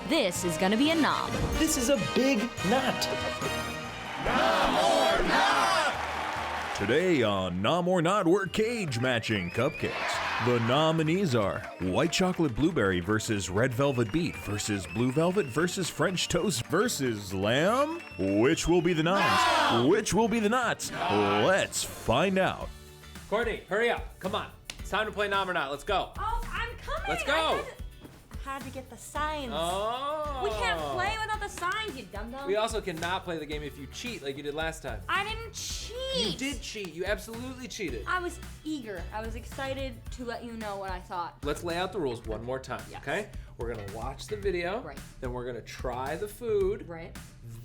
This is gonna be a nom. This is a big knot. Today on Nom or Not, we're cage matching cupcakes. The nominees are white chocolate blueberry versus red velvet beet versus blue velvet versus French toast versus lamb. Which will be the noms? Which will be the knots? Let's find out. Courtney, hurry up. Come on. It's time to play Nom or Not. Let's go. Oh, I'm coming. Let's go. I had to get the signs. Oh. We can't play without the signs, you dum-dum. We also cannot play the game if you cheat like you did last time. I didn't cheat. You did cheat. You absolutely cheated. I was eager. I was excited to let you know what I thought. Let's lay out the rules one more time, Yes. okay? We're gonna watch the video. Right. Then we're gonna try the food. Right.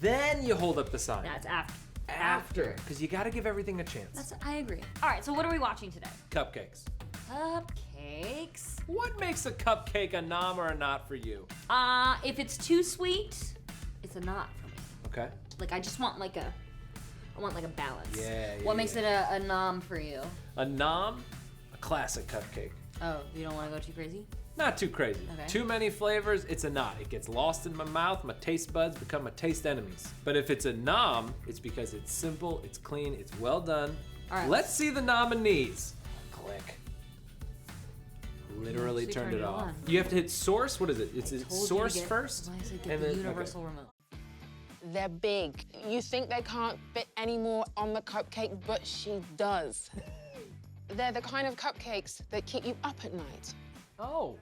Then you hold up the sign. That's after. After. Because you gotta give everything a chance. I agree. All right, so what are we watching today? Cupcakes. Cupcakes. What makes a cupcake a nom or a not for you? If it's too sweet, it's a not for me. Okay. Like I just want like a balance. Yeah, What makes it a nom for you? A nom, a classic cupcake. Oh, you don't want to go too crazy? Not too crazy. Okay. Too many flavors, it's a not. It gets lost in my mouth, my taste buds become my taste enemies. But if it's a nom, it's because it's simple, it's clean, it's well done. All right. Let's see the nominees. Click. Literally actually turned it off. on. You have to hit source, what is it? It's Told you to source get- first? Why is it and get the then- universal okay. remote? They're big. You think they can't fit any more on the cupcake, but she does. They're the kind of cupcakes that keep you up at night. Oh.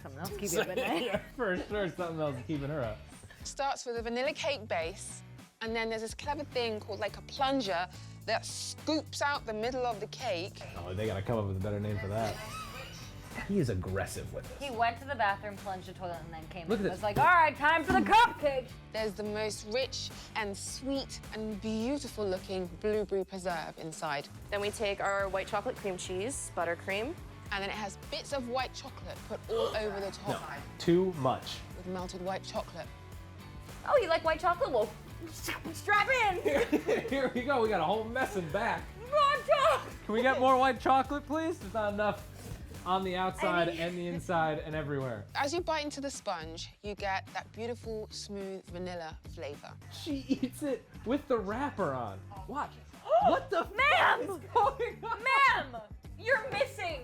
Something else keep you up at night. For sure, something else is keeping her up. Starts with a vanilla cake base, and then there's this clever thing called like a plunger that scoops out the middle of the cake. Oh, they gotta come up with a better name for that. He is aggressive with this. He went to the bathroom, plunged the toilet, and then came Look in. at I was this. like, all right, time for the cupcake. There's the most rich and sweet and beautiful looking blueberry preserve inside. Then we take our white chocolate cream cheese, buttercream. And then it has bits of white chocolate put all over the top Too much. with melted white chocolate. Oh, you like white chocolate? Well, strap in. Here we go, we got a whole mess in back. White chocolate. Can we get more white chocolate, please? There's not enough on the outside and the inside and everywhere. As you bite into the sponge, you get that beautiful, smooth vanilla flavor. She eats it with the wrapper on. Watch. What the Ma'am! fuck is going on? Ma'am, you're missing.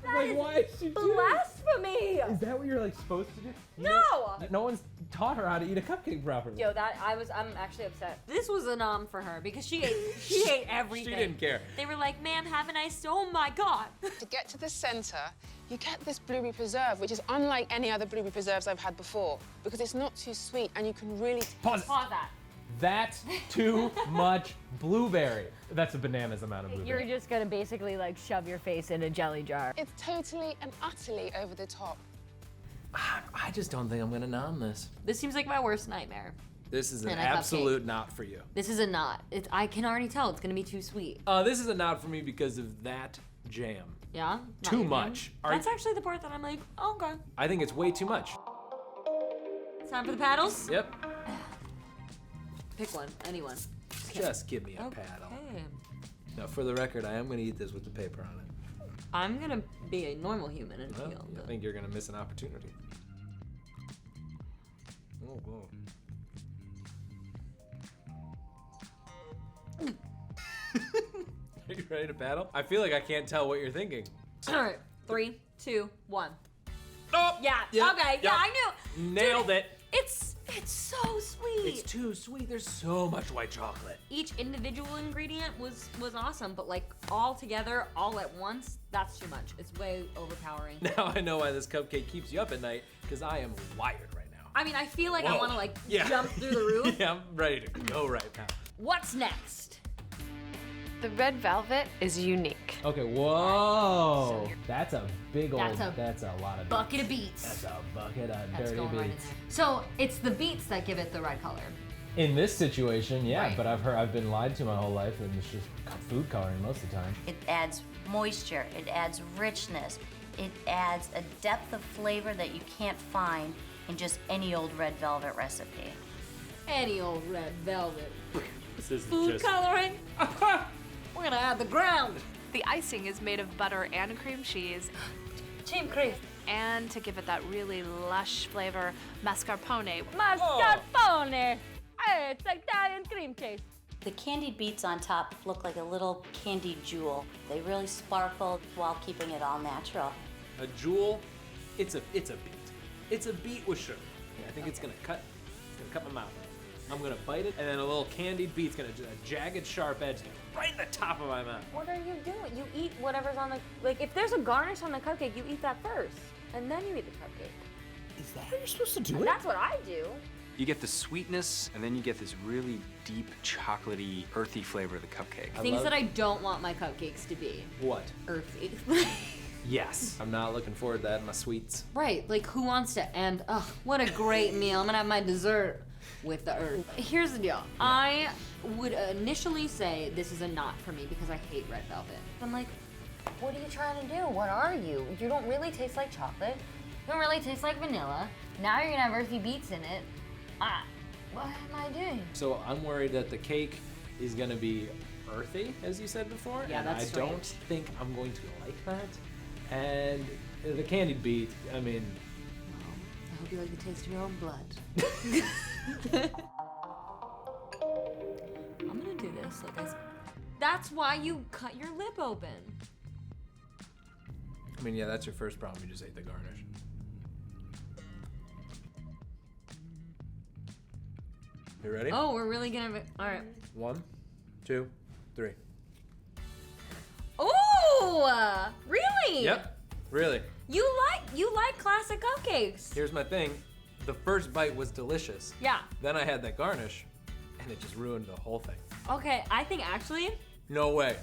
That Like, is why is she doing blasphemy. Is that what you're like supposed to do? No. No one's taught her how to eat a cupcake properly. Yo, I'm actually upset. This was a nom for her because she ate everything. She didn't care. They were like, ma'am, have a nice, oh my God. To get to the center, you get this blueberry preserve, which is unlike any other blueberry preserves I've had before, because it's not too sweet and you can really Pause. Pause that. That's too much blueberry. That's a bananas amount of blueberry. You're just gonna basically like shove your face in a jelly jar. It's totally and utterly over the top. I just don't think I'm gonna nom this. This seems like my worst nightmare. This is an And a absolute not for you. This is a not. I can already tell it's gonna be too sweet. This is a not for me because of that jam. Yeah? Not Too your much. jam? That's actually the part that I'm like, oh, okay. I think it's way too much. It's time for the paddles? Yep. Pick one, anyone. Just give me a paddle. Okay. Now, for the record, I am gonna eat this with the paper on it. I'm gonna be a normal human and Well, feel I good. think you're gonna miss an opportunity. Oh, whoa. Are you ready to paddle? I feel like I can't tell what you're thinking. All right, 3, 2, 1. Oh! Yeah, Yep, okay, yep. yeah, I knew. Nailed Dude, it. It's so sweet. It's too sweet. There's so much white chocolate. Each individual ingredient was awesome, but like all together, all at once, that's too much. It's way overpowering. Now I know why this cupcake keeps you up at night, because I am wired right now. I mean, I feel like I Whoa. want to like Yeah. jump through the roof. Yeah, I'm ready to go right now. What's next? The red velvet is unique. Okay, whoa. That's a big old, That's a a lot of Bucket of beets. That's a bucket of That's dirty going right in beets. there. So it's the beets that give it the red color. In this situation, yeah, Right. but I've been lied to my whole life, and it's just food coloring most of the time. It adds moisture, it adds richness, it adds a depth of flavor that you can't find in just any old red velvet recipe. Any old red velvet. This is Food coloring? We're gonna add the ground. The icing is made of butter and cream cheese. Team Craze. And to give it that really lush flavor, mascarpone. Mascarpone. Hey, it's Italian cream cheese. The candied beets on top look like a little candied jewel. They really sparkle while keeping it all natural. A jewel, it's a beet. It's a beet with sugar. I think it's gonna cut my mouth. I'm gonna bite it, and then a little candied beet's gonna just a jagged, sharp edge right in the top of my mouth. What are you doing? You eat whatever's on the, like, if there's a garnish on the cupcake, you eat that first, and then you eat the cupcake. Is that how you're supposed to do it? That's what I do. You get the sweetness, and then you get this really deep, chocolatey, earthy flavor of the cupcake. Things that I don't want my cupcakes to be. What? Earthy. Yes. I'm not looking forward to that in my sweets. Right, like who wants to end, what a great meal. I'm gonna have my dessert with the earth. Here's the deal. I would initially say this is a not for me because I hate red velvet. I'm like, what are you trying to do? What are you? You don't really taste like chocolate. You don't really taste like vanilla. Now you're gonna have earthy beets in it. What am I doing? So I'm worried that the cake is gonna be earthy, as you said before. Yeah, and that's I strange. don't think I'm going to like that. And the candied beet, I mean, I hope you like the taste of your own blood. I'm gonna do this like I said. That's why you cut your lip open. I mean, yeah, that's your first problem. You just ate the garnish. You ready? Oh, we're really gonna, all right. 1, 2, 3. Oh, really? Yep, really. You like classic cupcakes. Here's my thing. The first bite was delicious. Yeah. Then I had that garnish, and it just ruined the whole thing. Okay, I think actually No way.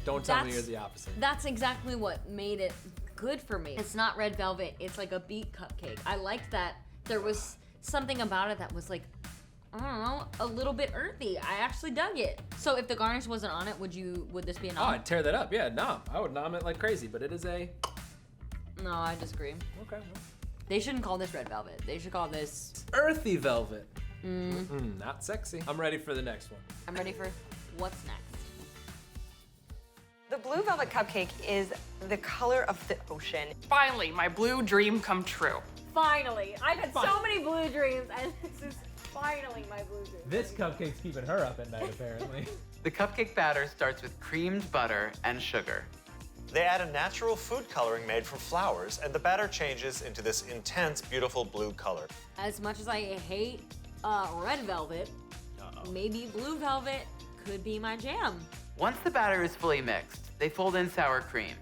Don't tell me That's- you're the opposite. that's exactly what made it good for me. It's not red velvet, it's like a beet cupcake. I liked that there was something about it that was like, I don't know, a little bit earthy. I actually dug it. So if the garnish wasn't on it, would this be an Oh, I'd tear that up. Yeah, nom. I would nom it like crazy, but it is a... No, I disagree. Okay. They shouldn't call this red velvet. They should call this... Earthy velvet. Not sexy. I'm ready for the next one. I'm ready for what's next. The blue velvet cupcake is the color of the ocean. Finally, my blue dream come true. Finally. I've had so many blue dreams, and this is finally my blue dream. This cupcake's keeping her up at night, apparently. The cupcake batter starts with creamed butter and sugar. They add a natural food coloring made from flowers, and the batter changes into this intense, beautiful blue color. As much as I hate red velvet, maybe blue velvet could be my jam. Once the batter is fully mixed, they fold in sour cream.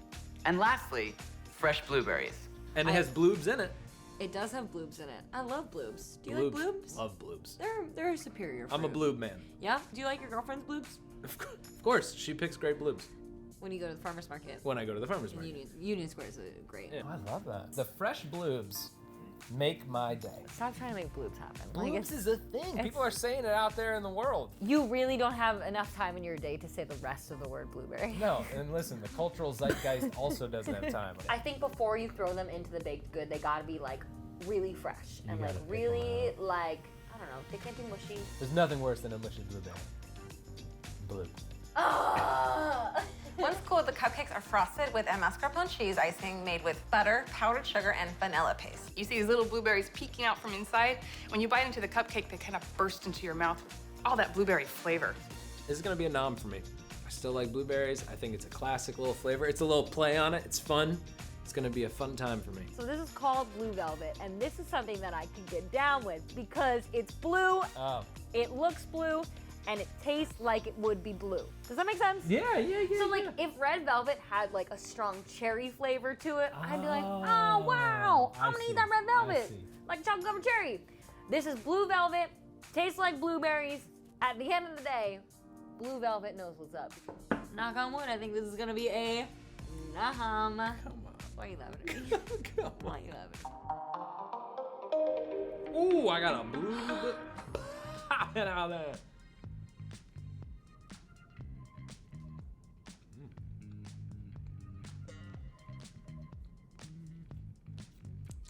And lastly, fresh blueberries. And it has Bleubs in it. It does have Bleubs in it. I love Bleubs. Do you like Bleubs? Love Bleubs. They're a superior fruit. I'm a Bleub man. Yeah? Do you like your girlfriend's Bleubs? Of course, she picks great Bleubs. When you go to the farmer's market. When I go to the farmer's in market. Union Square is great. Yeah. I love that. The fresh Bleubs make my day. Stop trying to make Bleubs happen. Bleubs is a thing. People are saying it out there in the world. You really don't have enough time in your day to say the rest of the word blueberry. No, and listen, the cultural zeitgeist also doesn't have time. I think before you throw them into the baked good, they gotta be like really fresh and like gotta pick really like, I don't know, they can't be mushy. There's nothing worse than a mushy blueberry. Blue. What's cool, the cupcakes are frosted with a mascarpone cheese icing made with butter, powdered sugar, and vanilla paste. You see these little blueberries peeking out from inside. When you bite into the cupcake, they kind of burst into your mouth with all that blueberry flavor. This is gonna be a nom for me. I still like blueberries. I think it's a classic little flavor. It's a little play on it. It's fun. It's gonna be a fun time for me. So this is called blue velvet, and this is something that I can get down with because it's blue, it looks blue, and it tastes like it would be blue. Does that make sense? Yeah. So like if red velvet had like a strong cherry flavor to it, I'd be like, oh wow, I'm gonna eat that red velvet. Like chocolate covered cherry. This is blue velvet, tastes like blueberries. At the end of the day, blue velvet knows what's up. Knock on wood, I think this is gonna be a nom. Come on. Why are you laughing at me? Come Why are you laughing? Ooh, I got a blue popping out there.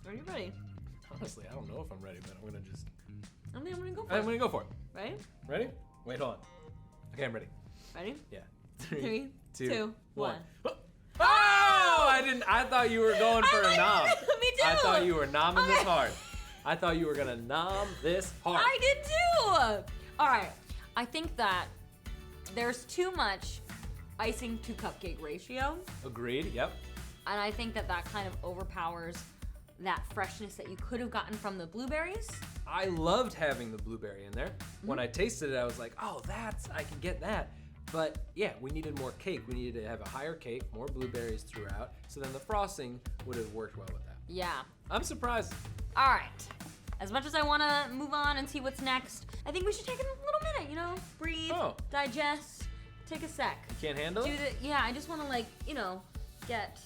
Are you ready? Honestly, I don't know if I'm ready, but I'm gonna just... I think I'm gonna go for I'm it. gonna go for it. Ready? Ready? Wait, hold on. Okay, I'm ready. Ready? Yeah. 3, 2, 1. Oh! I thought you were going for a nom. Me too. I thought you were nomming this hard. I thought you were gonna nom this hard. I did too. All right. I think that there's too much icing to cupcake ratio. Agreed. Yep. And I think that kind of overpowers that freshness that you could have gotten from the blueberries. I loved having the blueberry in there. When I tasted it, I was like, oh, I can get that. But yeah, we needed more cake. We needed to have a higher cake, more blueberries throughout. So then the frosting would have worked well with that. Yeah. I'm surprised. All right. As much as I want to move on and see what's next, I think we should take a little minute, breathe, digest, take a sec. You can't handle it? Yeah, I just want to get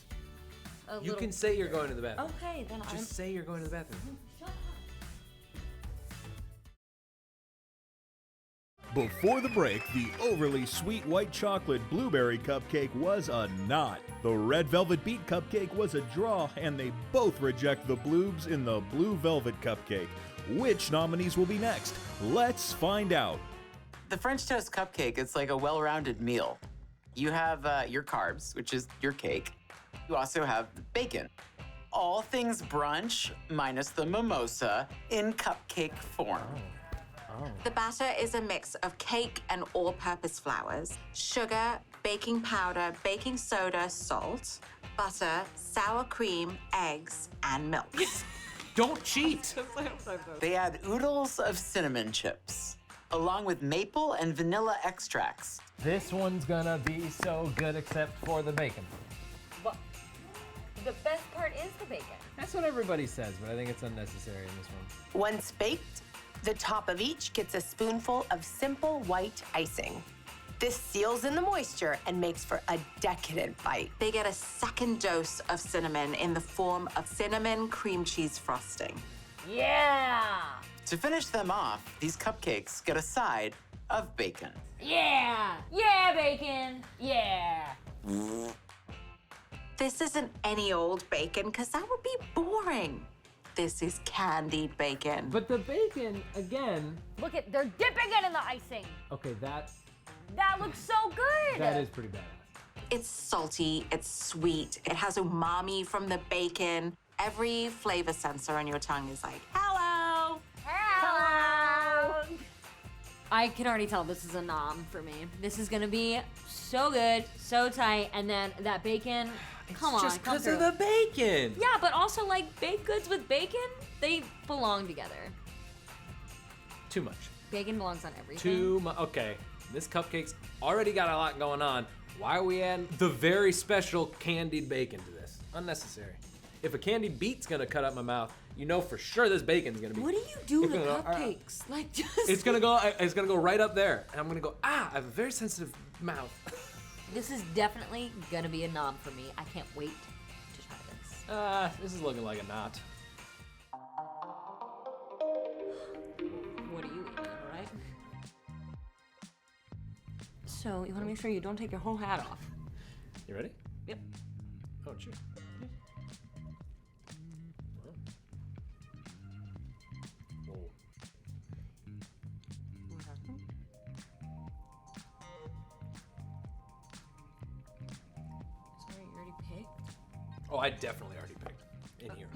a You little... can say you're going to the bathroom. Okay, then Just say you're going to the bathroom. Shut up. Before the break, the overly sweet white chocolate blueberry cupcake was a knot. The red velvet beet cupcake was a draw, and they both reject the Bleubs in the blue velvet cupcake. Which nominees will be next? Let's find out. The French toast cupcake, it's like a well-rounded meal. You have your carbs, which is your cake. You also have bacon. All things brunch, minus the mimosa, in cupcake form. The batter is a mix of cake and all-purpose flours, sugar, baking powder, baking soda, salt, butter, sour cream, eggs, and milk. Don't cheat! They add oodles of cinnamon chips, along with maple and vanilla extracts. This one's gonna be so good except for the bacon. But the best part is the bacon. That's what everybody says, but I think it's unnecessary in this one. Once baked, the top of each gets a spoonful of simple white icing. This seals in the moisture and makes for a decadent bite. They get a second dose of cinnamon in the form of cinnamon cream cheese frosting. Yeah! To finish them off, these cupcakes get a side of bacon. Yeah! Yeah, bacon! Yeah! This isn't any old bacon, because that would be boring. This is candied bacon. But the bacon, again... Look they're dipping it in the icing. Okay, that looks so good. That is pretty badass. It's salty, it's sweet, it has umami from the bacon. Every flavor sensor on your tongue is like, hello! Hello! I can already tell this is a nom for me. This is gonna be so good, so tight, and then that bacon, come on, Just come because of through. the bacon! Yeah, but also baked goods with bacon, they belong together. Too much. Bacon belongs on everything. Too much. Okay, this cupcake's already got a lot going on. Why are we adding the very special candied bacon to this? Unnecessary. If a candied beet's gonna cut up my mouth, you know for sure this bacon's gonna be. What do you do it's to gonna go, cupcakes? It's gonna go right up there, and I'm gonna go. I have a very sensitive mouth. This is definitely gonna be a nom for me. I can't wait to try this. This is looking like a knot. What are you eating, alright? So, you wanna make sure you don't take your whole hat off. You ready? Yep. Oh, cheers. Sorry, you already picked? Oh, I definitely already picked in here.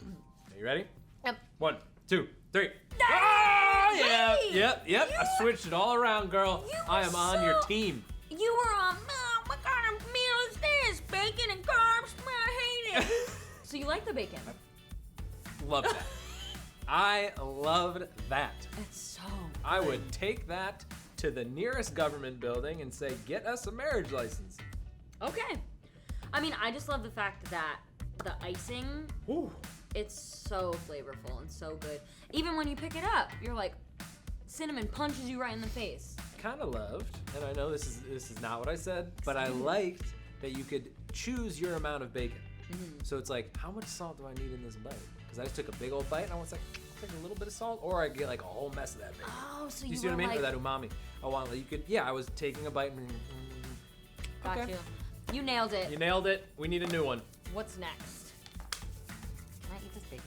Are you ready? Yep. 1, 2, 3. Ah, Oh, yeah. Yep. I switched it all around, girl. I am on your team. You were on, Mom, what kind of meal is this? Bacon and carbs? I hate it. So you like the bacon? Love that. I loved that. It's so I would take that to the nearest government building and say, get us a marriage license. Okay. I mean, I just love the fact that the icing, it's so flavorful and so good. Even when you pick it up, you're like, cinnamon punches you right in the face. Kind of loved, and I know this is not what I said, but I liked that you could choose your amount of bacon. So it's like, how much salt do I need in this bite? Because I just took a big old bite and I was like, I'll take a little bit of salt, or I get like a whole mess of that bacon. Oh, so you you see what I were mean? like... Or that umami. I want like you could. Yeah, I was taking a bite and. Got Okay. you. You nailed it. You nailed it. We need a new one. What's next? Can I eat this bacon?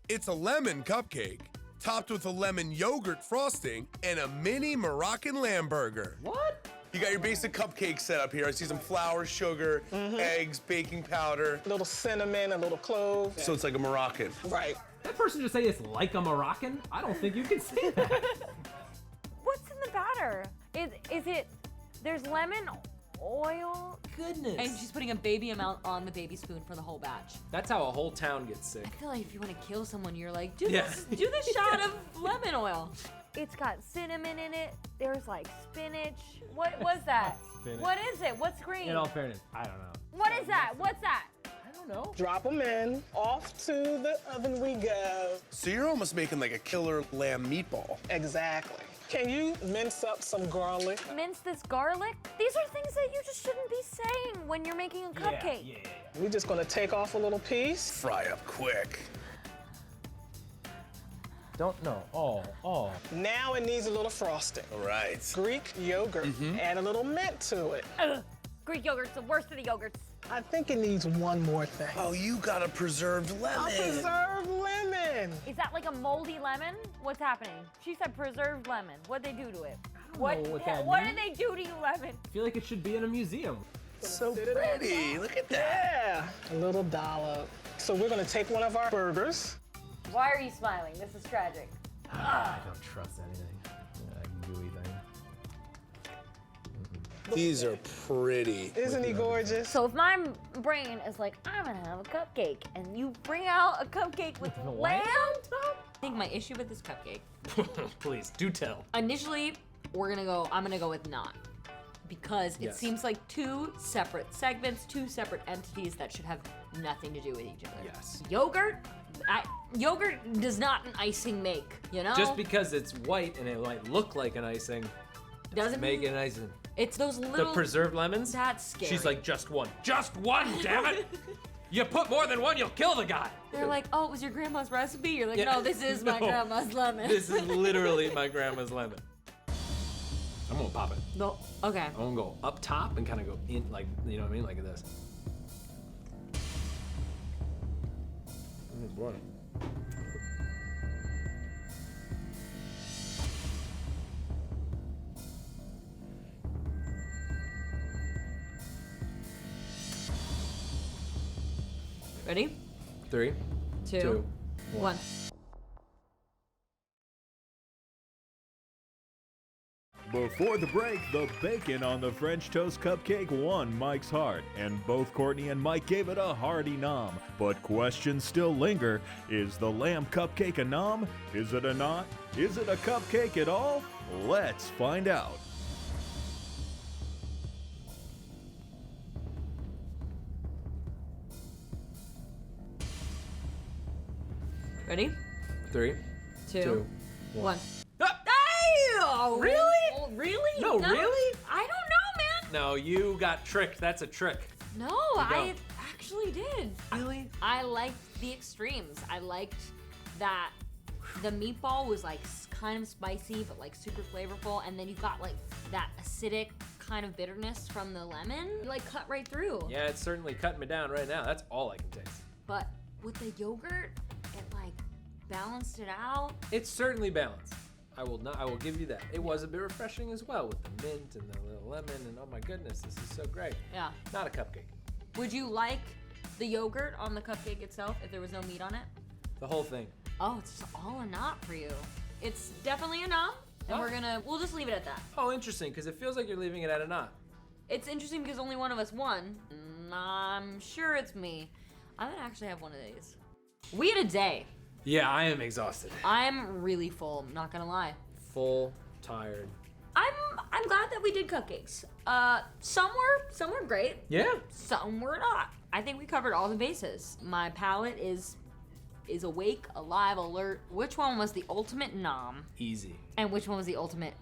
It's a lemon cupcake, topped with a lemon yogurt frosting and a mini Moroccan lamb burger. What? You got your basic cupcake set up here. I see some flour, sugar, eggs, baking powder. A little cinnamon, a little clove. So it's like a Moroccan. Right. That person just say it's like a Moroccan? I don't think you can say that. What's in the batter? Is it, there's lemon, oil? Goodness. And she's putting a baby amount on the baby spoon for the whole batch. That's how a whole town gets sick. I feel like if you want to kill someone, you're like, do Yeah. this shot of lemon oil. It's got cinnamon in it. There's like spinach. What was that? Spinach. What is it? What's green? In all fairness, I don't know. What is that? What's that? I don't know. Drop them in. Off to the oven we go. So you're almost making like a killer lamb meatball. Exactly. Can you mince up some garlic? Mince this garlic? These are things that you just shouldn't be saying when you're making a cupcake. Yeah. We're just gonna take off a little piece. Fry up quick. Don't know. Oh. Now it needs a little frosting. All right. Greek yogurt. Add a little mint to it. Ugh. Greek yogurt's the worst of the yogurts. I think it needs one more thing. Oh, you got a preserved lemon. A preserved lemon. Is that like a moldy lemon? What's happening? She said preserved lemon. What'd they do to it? don't know what that What means. did they do to you, lemon? I feel like it should be in a museum. So pretty. Look at that. Yeah. A little dollop. So we're gonna take one of our burgers. Why are you smiling? This is tragic. I don't trust anything. Gooey thing. These are pretty. Isn't he gorgeous? So if my brain is like, I'm gonna have a cupcake, and you bring out a cupcake with lamb? I think my issue with this cupcake, Please, do tell. initially, I'm gonna go with not. Because it Yes. seems like two separate segments, two separate entities that should have nothing to do with each other. Yes. Yogurt? Yogurt does not an icing make, you know? Just because it's white and it might look like an icing, doesn't make mean it an icing. it's those The little preserved lemons? That's scary. She's like, just one. Just one, damn it! You put more than one, you'll kill the guy. They're like, oh, it was your grandma's recipe? You're like, Yeah. no, this is my No. grandma's lemon. This is literally my grandma's lemon. I'm gonna pop it. No, okay. I'm gonna go up top and kind of go in, like, you know what I mean? Like this. Oh boy. Ready? 3, 2, 1. Before the break, the bacon on the French toast cupcake won Mike's heart, and both Courtney and Mike gave it a hearty nom. But questions still linger. Is the lamb cupcake a nom? Is it a not? Is it a cupcake at all? Let's find out. Ready? 3, 2, 1. Ah! Oh, Really? Oh, really? No, really? I don't know, man. No, you got tricked. That's a trick. No, You I don't. actually did. Really? I liked the extremes. I liked that the meatball was like kind of spicy, but like super flavorful. And then you got like that acidic kind of bitterness from the lemon. Like cut right through. Yeah, it's certainly cutting me down right now. That's all I can taste. But with the yogurt, it like balanced it out. It's certainly balanced. I will give you that. It was a bit refreshing as well with the mint and the little lemon and oh my goodness, this is so great. Yeah. Not a cupcake. Would you like the yogurt on the cupcake itself if there was no meat on it? The whole thing. Oh, it's just all or not for you. It's definitely a not, and we'll just leave it at that. Oh, interesting, because it feels like you're leaving it at a not. It's interesting because only one of us won. I'm sure it's me. I'm gonna actually have one of these. We had a day. Yeah, I am exhausted. I'm really full, I'm not gonna lie. Full, tired. I'm glad that we did cupcakes. Some were great. Yeah. Some were not. I think we covered all the bases. My palate is awake, alive, alert. Which one was the ultimate nom? Easy. And which one was the ultimate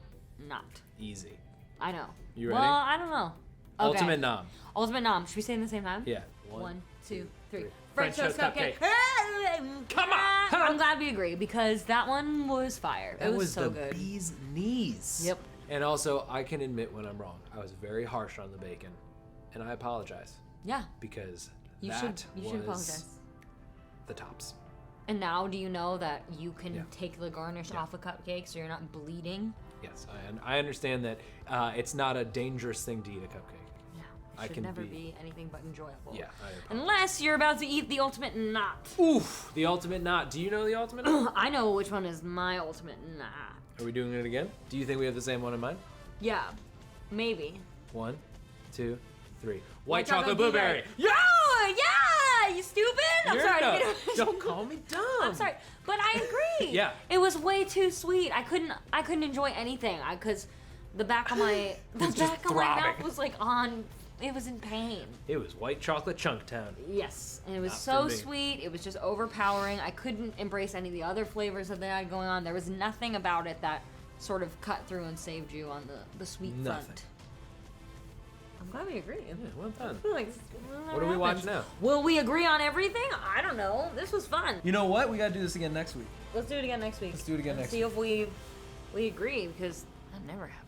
not? Easy. I know. You ready? Well, I don't know. Okay. Ultimate nom. Ultimate nom. Should we say it at the same time? Yeah. 1, 2, 3. French toast cupcake. Come on! I'm glad we agree because that one was fire. That it was so the good. bee's knees. Yep. And also, I can admit when I'm wrong. I was very harsh on the bacon, and I apologize. Yeah. Because You that should apologize. the tops. And now do you know that you can take the garnish off a cupcake so you're not bleeding? Yes, I understand that it's not a dangerous thing to eat a cupcake. It should never be anything but enjoyable. Yeah, unless you're about to eat the ultimate knot. Oof, the ultimate knot. Do you know the ultimate knot? I know which one is my ultimate knot. Are we doing it again? Do you think we have the same one in mind? Yeah, maybe. 1, 2, 3. White chocolate blueberry. Yeah, you stupid. I'm You're sorry. dumb. Don't call me dumb. I'm sorry, but I agree. Yeah. It was way too sweet. I couldn't enjoy anything because the back of my just back of my mouth throbbing. was like on. It was in pain. It was white chocolate chunk town. Yes, and it was Not so for me. sweet. It was just overpowering. I couldn't embrace any of the other flavors that they had going on. There was nothing about it that sort of cut through and saved you on the sweet front. I'm glad we agree. Yeah, well done. Like, What do we watch now? Will we agree on everything? I don't know. This was fun. You know what? We gotta do this again next week. Let's do it again next week. Let's do it again next See if we agree because that never happens.